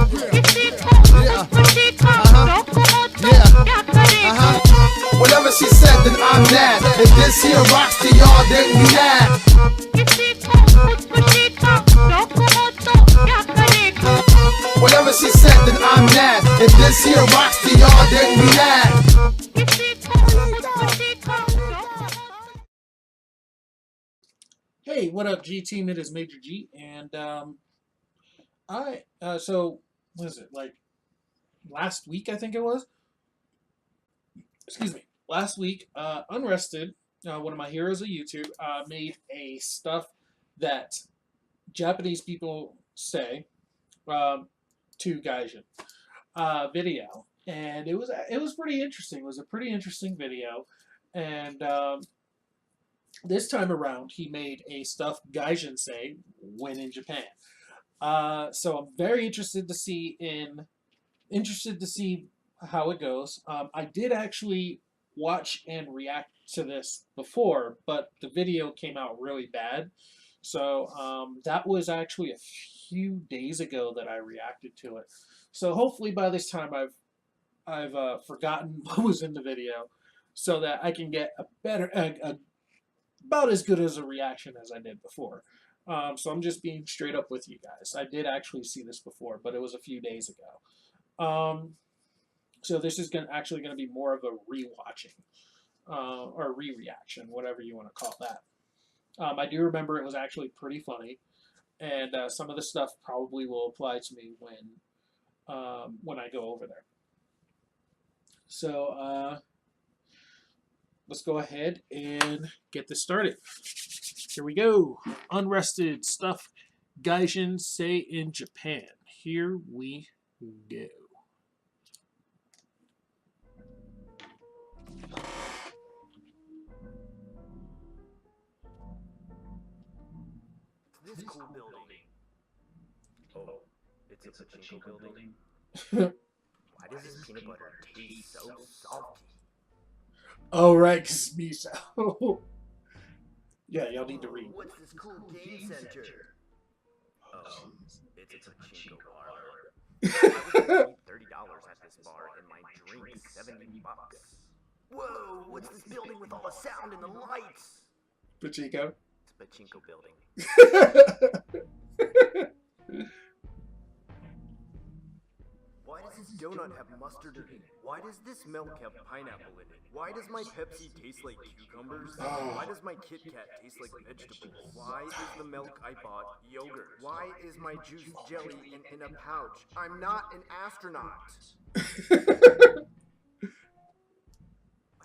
Whatever she said, then I'm mad. If this here rocks to y'all, then you mad. Whatever she said, then I'm mad. If this here rocks to y'all, then you mad. Hey, what up, G team? It is Major G, and so what is it, like last week? I think it was. Excuse me. Last week, Unrested, one of my heroes of YouTube, made a stuff that Japanese people say to Gaijin video, and it was pretty interesting. It was a pretty interesting video, and this time around, he made a stuff Gaijin Say when in Japan. So I'm very interested to see how it goes. I did actually watch and react to this before, but the video came out really bad. So that was actually a few days ago that I reacted to it. So hopefully by this time I've forgotten what was in the video, so that I can get a better, about as good as a reaction as I did before. So I'm just being straight up with you guys. I did actually see this before, but it was a few days ago. So this is actually going to be more of a re-watching or re-reaction, whatever you want to call that. I do remember it was actually pretty funny, and some of the stuff probably will apply to me when I go over there. So let's go ahead and get this started. Here we go. Unrested stuff Gaijin Say in Japan. Here we go. This cool building. Oh, it's a Pachinko building. Why does this peanut butter taste so salty? Oh, right, because miso. Yeah, y'all need to read. What's this cool game center? Oh, it's a Pachinko parlor. I was paying $30 at this bar and my drink $70. Whoa, what's this building with all the sound and the lights? Pachinko? It's a Pachinko building. Why does this donut have mustard in it? Why does this milk have pineapple in it? Why does my Pepsi taste like cucumbers? Why does my Kit Kat taste like vegetables? Why is the milk I bought yogurt? Why is my juice jelly in a pouch? I'm not an astronaut.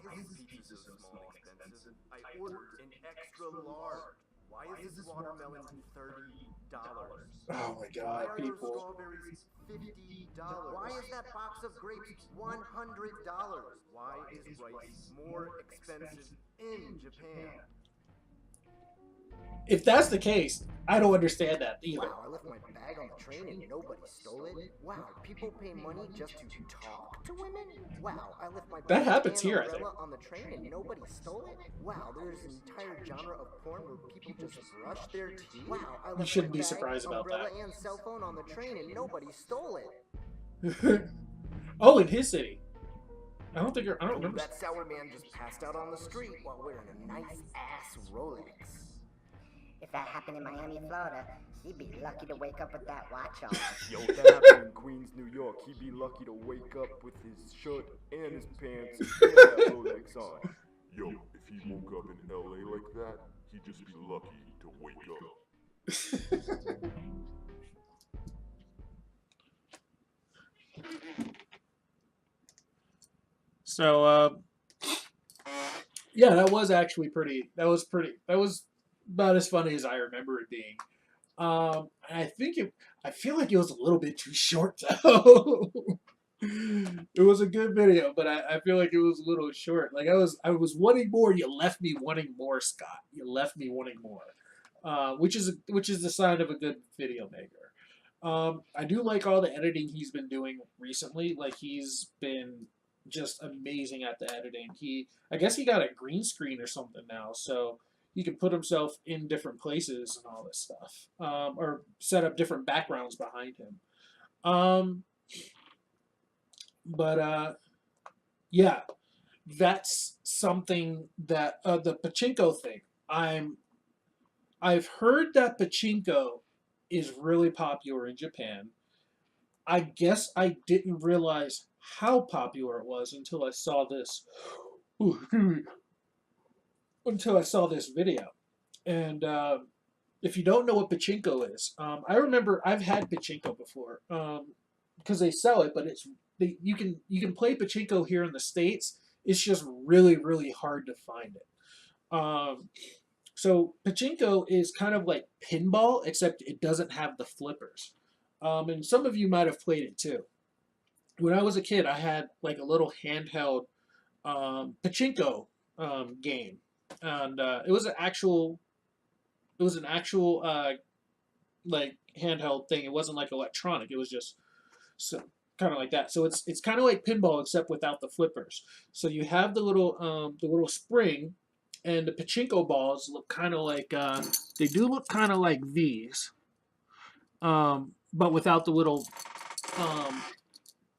Why is this pizza so small and expensive? I ordered an extra large. Why is this watermelon $30? Oh my god, Why are people. those strawberries $50? Why is that box of grapes $100? Why is rice more expensive in Japan? If that's the case, I don't understand that either. Wow, I left my bag on the train and nobody stole it. Wow, people pay money just to talk to women? Wow, I left my That bag happens and here, I think. umbrella on the train and nobody stole it? Wow, there's an entire genre of porn where people just brush their teeth? Wow, I left You shouldn't my be bag, surprised about umbrella that. and cell phone on the train and nobody stole it. Oh, in his city. I don't remember. That sour man just passed out on the street while wearing a nice ass Rolex. If that happened in Miami, Florida, he'd be lucky to wake up with that watch on. Yo, if that happened in Queens, New York, he'd be lucky to wake up with his shirt and his pants and that Rolex on. Yo, if he woke up in LA like that, he'd just be lucky to wake up. So, yeah, that was actually pretty. That was about as funny as I remember it being. I feel like it was a little bit too short though. It was a good video, but I feel like it was a little short. Like I was wanting more. You left me wanting more, Scott. You left me wanting more, which is the sign of a good video maker. I do like all the editing he's been doing recently. Like he's been just amazing at the editing. I guess he got a green screen or something now, so he can put himself in different places and all this stuff, or set up different backgrounds behind him. Um, but yeah, that's something that the pachinko thing. I've heard that pachinko is really popular in Japan. I guess I didn't realize how popular it was until I saw this. Until I saw this video. And if you don't know what pachinko is, I remember I've had pachinko before because they sell it, but you can play pachinko here in the states. It's just really hard to find it. So pachinko is kind of like pinball, except it doesn't have the flippers. And some of you might have played it too. When I was a kid, I had like a little handheld pachinko game, and it was an actual like handheld thing. It wasn't like electronic. It was just so kind of like that. So it's kind of like pinball except without the flippers. So you have the little spring, and the pachinko balls look kind of like they do look kind of like these, but without the little um,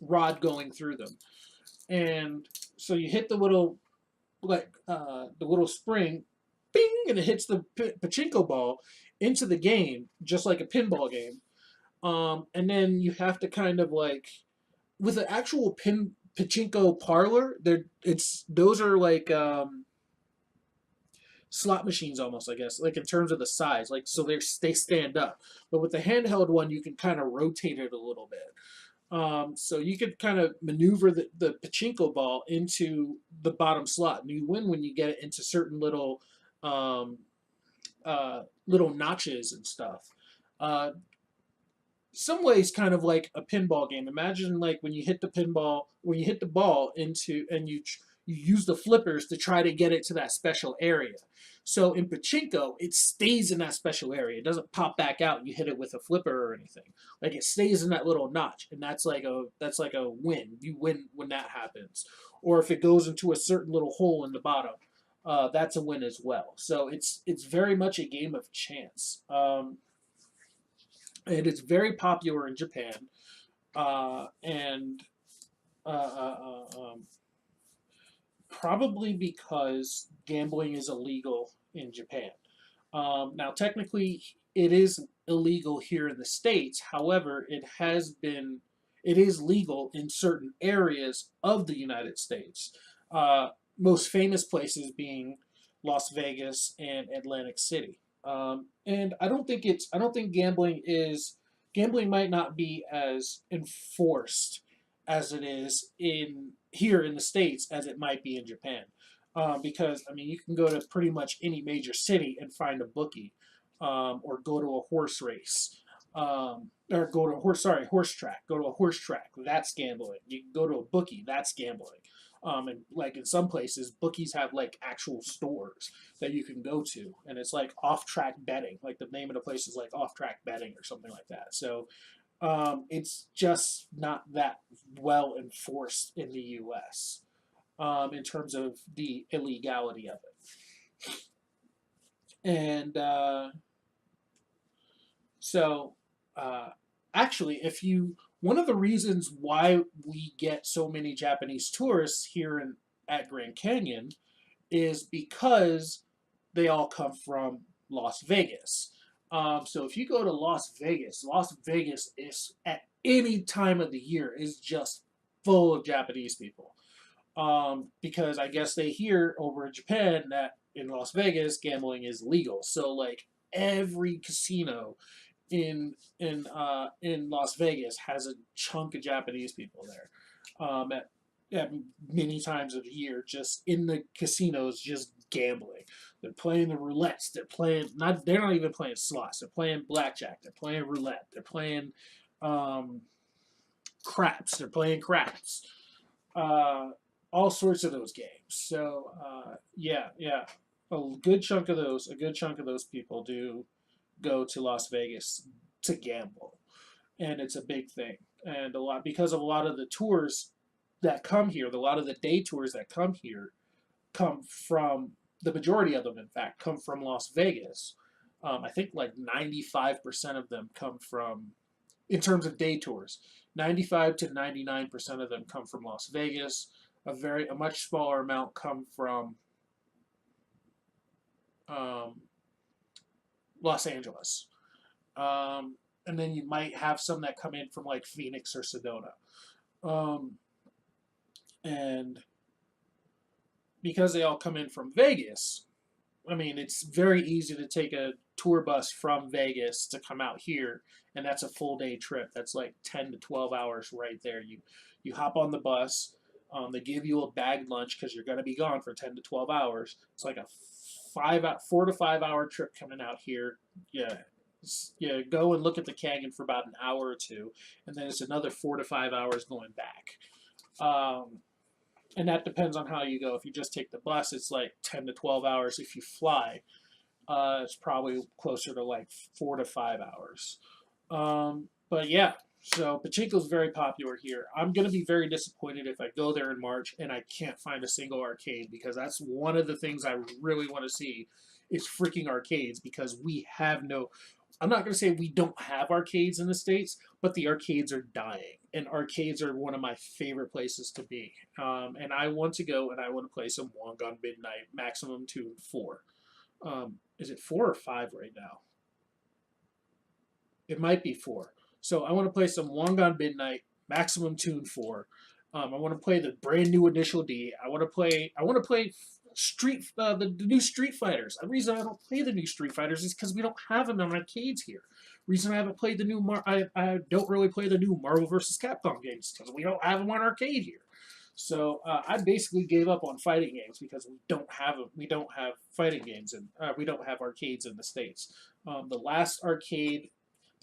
rod going through them. And so you hit the little the little spring, bing, and it hits the pachinko ball into the game, just like a pinball game. And then you have to kind of like with an actual pachinko parlor. Those are like slot machines almost, I guess, like in terms of the size, like so they stand up. But with the handheld one, you can kind of rotate it a little bit. So you could kind of maneuver the pachinko ball into the bottom slot, and you win when you get it into certain um, little notches and stuff. Uh, some ways kind of like a pinball game. Imagine like when you hit the ball into and you use the flippers to try to get it to that special area. So in pachinko, it stays in that special area. It doesn't pop back out and you hit it with a flipper or anything. Like it stays in that little notch, and that's like a win. You win when that happens. Or if it goes into a certain little hole in the bottom, that's a win as well. So it's very much a game of chance. And it's very popular in Japan, and uh, uh, probably because gambling is illegal in Japan. Now, technically, it is illegal here in the states. However, it is legal in certain areas of the United States. Uh, Most famous places being Las Vegas and Atlantic City. And I don't think gambling might not be as enforced as it is in here in the states as it might be in Japan. Because I mean, you can go to pretty much any major city and find a bookie, or go to a horse race, or go to a horse track. Go to a horse track. That's gambling. You can go to a bookie. That's gambling. And like in some places, bookies have like actual stores that you can go to, and it's like off-track betting. Like the name of the place is like off-track betting or something like that. So it's just not that well enforced in the U.S. In terms of the illegality of it. And so, actually, one of the reasons why we get so many Japanese tourists here at Grand Canyon is because they all come from Las Vegas. So if you go to Las Vegas is at any time of the year is just full of Japanese people. Because I guess they hear over in Japan that in Las Vegas gambling is legal. So like every casino in Las Vegas has a chunk of Japanese people there. At many times of the year, just in the casinos, just gambling. They're playing the roulettes. They're not even playing slots. They're playing blackjack. They're playing roulette. They're playing craps. They're playing craps. All sorts of those games. So yeah, a good chunk of those people do go to Las Vegas to gamble, and it's a big thing. And because of a lot of the tours that come here, a lot of the day tours that come here, come from the majority of them, in fact, come from Las Vegas. I think like 95% of them come from in terms of day tours. 95 to 99% of them come from Las Vegas. A much smaller amount come from um, Los Angeles. And then you might have some that come in from like Phoenix or Sedona. Um, and because they all come in from Vegas, I mean, it's very easy to take a tour bus from Vegas to come out here, and that's a full day trip. That's like 10 to 12 hours right there. You hop on the bus. They give you a bagged lunch because you're going to be gone for 10 to 12 hours. It's like a 4 to 5 hour trip coming out here. Yeah. Yeah, go and look at the canyon for about an hour or two, and then it's another 4 to 5 hours going back. And that depends on how you go. If you just take the bus, it's like 10 to 12 hours. If you fly, it's probably closer to like 4 to 5 hours. But yeah, so Pachinko's very popular here. I'm going to be very disappointed if I go there in March and I can't find a single arcade, because that's one of the things I really want to see is freaking arcades, because we have no... I'm not going to say we don't have arcades in the States, but the arcades are dying. And arcades are one of my favorite places to be. And I want to go and I want to play some Wong on Midnight, maximum tune 4. Is it 4 or 5 right now? It might be 4. So I want to play some Wong on Midnight, maximum tune 4. I want to play the brand new Initial D. I want to play the new Street Fighters. The reason I don't play the new Street Fighters is because we don't have them in arcades here. Reason I haven't played the new I don't really play the new Marvel vs. Capcom games because we don't have them on arcade here. So I basically gave up on fighting games because we don't have fighting games, and we don't have arcades in the States. The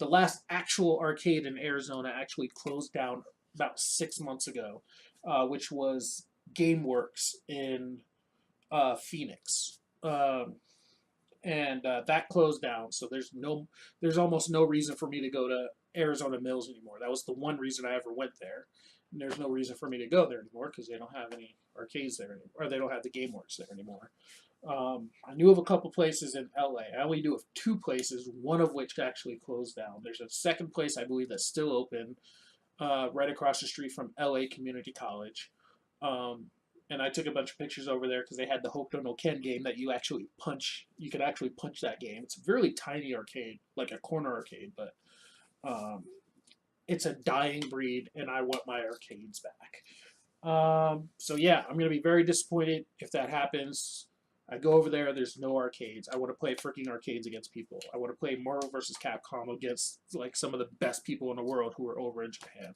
last actual arcade in Arizona actually closed down about 6 months ago, which was GameWorks in Phoenix, and that closed down. So there's almost no reason for me to go to Arizona Mills anymore. That was the one reason I ever went there, and there's no reason for me to go there anymore because they don't have any arcades there anymore, or they don't have the GameWorks there anymore. I knew of a couple places in LA. I only knew of 2 places, one of which actually closed down. There's a second place I believe that's still open, right across the street from LA Community College. And I took a bunch of pictures over there because they had the Hokuto no Ken game that you could actually punch that game. It's a really tiny arcade, like a corner arcade, but it's a dying breed, and I want my arcades back. So yeah, I'm going to be very disappointed if that happens. I go over there, there's no arcades. I want to play freaking arcades against people. I want to play Marvel vs. Capcom against like some of the best people in the world who are over in Japan.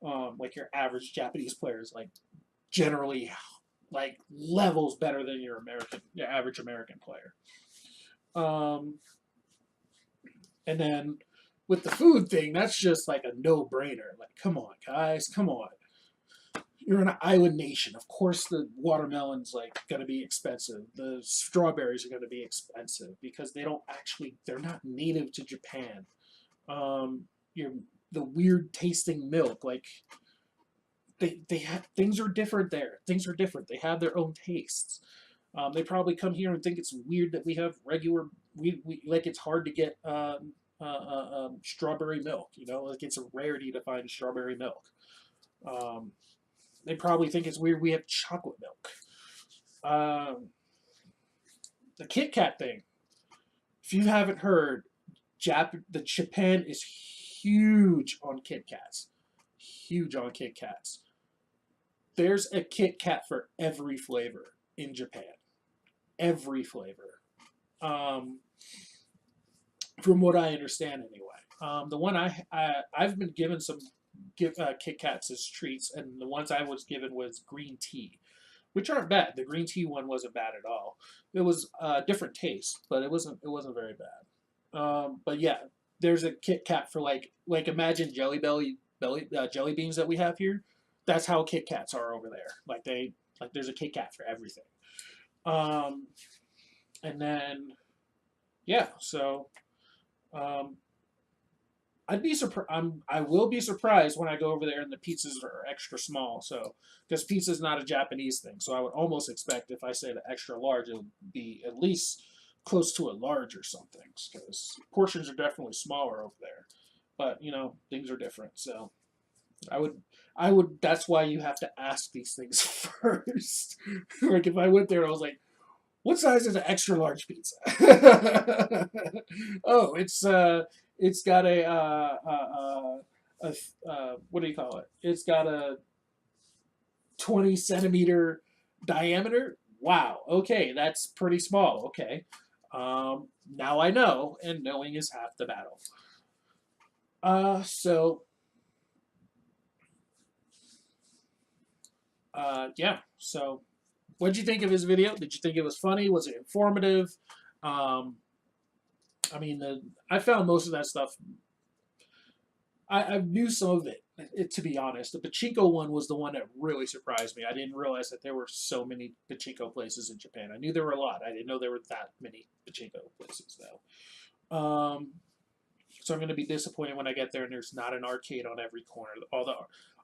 Like your average Japanese players, like generally like levels better than your average American player. And then with the food thing, that's just like a no-brainer. Like, come on, guys, come on. You're an island nation. Of course the watermelon's like gonna be expensive. The strawberries are gonna be expensive because they're not native to Japan. The weird tasting milk, like they have, things are different there. Things are different. They have their own tastes. They probably come here and think it's weird that we have regular, we like it's hard to get strawberry milk. You know, like it's a rarity to find strawberry milk. They probably think it's weird we have chocolate milk. The Kit Kat thing. If you haven't heard, Japan is huge on Kit Kats. Huge on Kit Kats. There's a Kit Kat for every flavor in Japan. Every flavor. From what I understand anyway. The one I've been given some Kit Kats as treats, and the ones I was given was green tea, which aren't bad. The green tea one wasn't bad at all. It was a different taste, but it wasn't very bad. But yeah, there's a Kit Kat for like imagine jelly beans that we have here. That's how Kit Kats are over there. Like there's a Kit Kat for everything. And then yeah, so I will be surprised when I go over there and the pizzas are extra small. So, because pizza is not a Japanese thing, so I would almost expect if I say the extra large, it would be at least close to a large or something. Because portions are definitely smaller over there. but you know, things are different. So I would. That's why you have to ask these things first. Like if I went there, I was like, "What size is an extra large pizza?" Oh, it's got what do you call it? It's got a 20 centimeter diameter. Wow. Okay, that's pretty small. Okay. Now I know, and knowing is half the battle. So yeah. So, what did you think of his video? Did you think it was funny? Was it informative? Um, I mean, I found most of that stuff. I knew some of it, to be honest. The Pachinko one was the one that really surprised me. I didn't realize that there were so many Pachinko places in Japan. I knew there were a lot. I didn't know there were that many Pachinko places, though. So I'm going to be disappointed when I get there and there's not an arcade on every corner.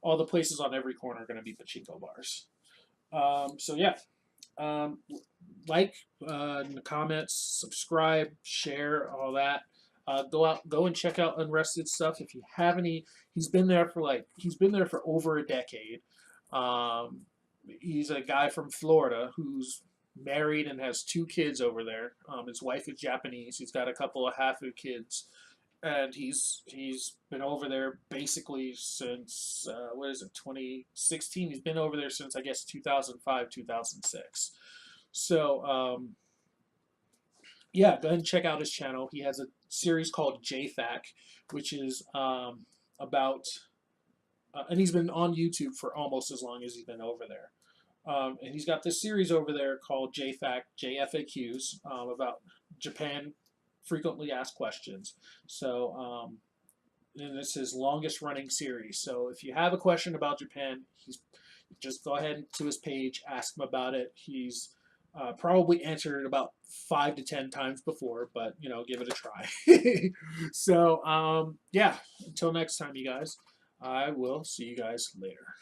All the places on every corner are going to be Pachinko bars. So yeah, um, like in the comments, subscribe, share, all that. Go and check out Unrested stuff if you have any. He's been there for over a decade. Um, he's a guy from Florida who's married and has 2 kids over there. His wife is Japanese. He's got a couple of Hafu kids, and he's been over there basically since what is it, 2016. He's been over there since I guess 2005, 2006. So yeah, go ahead and check out his channel. He has a series called JFAC, which is about, and he's been on YouTube for almost as long as he's been over there. And he's got this series over there called JFAQ, JFAQs, about Japan frequently asked questions. So, and it's his longest running series. So if you have a question about Japan, just go ahead to his page, ask him about it. He's probably answered it about 5 to 10 times before, but you know, give it a try. So yeah, until next time, you guys, I will see you guys later.